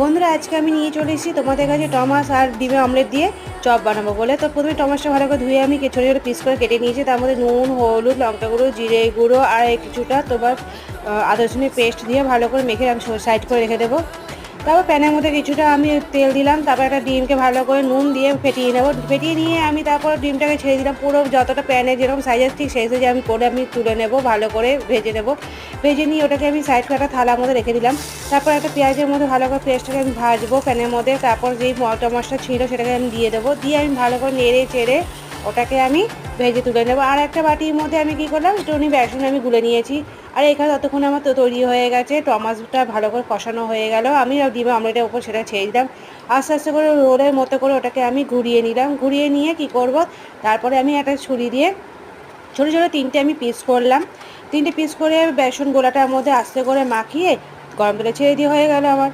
বন্ধুরা, আজকে আমি নিয়ে চলে এসেছি তোমাদের কাছে টমাস আর ডিমের অমলেট দিয়ে চপ বানাবো বলে। তো প্রথমে টমাসটা ভালো করে ধুয়ে আমি ছোটো ছোটো পিস করে কেটে নিয়েছি। তার মধ্যে নুন, হলুদ, লঙ্কা গুঁড়ো, জিরে গুঁড়ো আর কিছুটা তোমার আদা রসুনের পেস্ট দিয়ে ভালো করে মেখে আমি সাইড করে রেখে দেবো। তারপর প্যানের মধ্যে কিছুটা আমি তেল দিলাম, তারপর একটা ডিমকে ভালো করে নুন দিয়ে ফেটিয়ে নেবো। ফেটিয়ে নিয়ে আমি তারপর ডিমটাকে ছেড়ে দিলাম, পুরো যতটা প্যানে যেরকম সাইজের ঠিক সেই সাইজে আমি করে আমি তুলে নেবো, ভালো করে ভেজে নেবো। ভেজে নিয়ে ওটাকে আমি সাইড করে একটা থালার মধ্যে রেখে দিলাম। তারপর একটা পেঁয়াজের মধ্যে ভালো করে পেঁয়াজটাকে আমি ভাজবো প্যানের মধ্যে। তারপর যেই টমাসটা ছিল সেটাকে আমি দিয়ে দেবো, দিয়ে আমি ভালো করে নেড়ে চেড়ে ওটাকে আমি ভেজে তুলে নেবো। আর একটা বাটির মধ্যে আমি কী করলাম, একটুখানি বেসন আমি গুলে নিয়েছি। আর এখানে ততক্ষণ আমার তো তৈরি হয়ে গেছে, টমাসটা ভালো করে কষানো হয়ে গেল। আমি ডিমের অমলেটের উপর সেটা ছেড়ে দিলাম। আস্তে আস্তে করে রোলের মতো করে ওটাকে আমি ঘুরিয়ে নিলাম। ঘুরিয়ে নিয়ে কী করব, তারপরে আমি একটা ছুরি দিয়ে ছোটো ছোটো তিনটে আমি পিস করলাম। তিনটে পিস করে বেসন গোলাটার মধ্যে আস্তে করে মাখিয়ে গরম তেলে ছেড়ে দিয়ে হয়ে গেল আমার।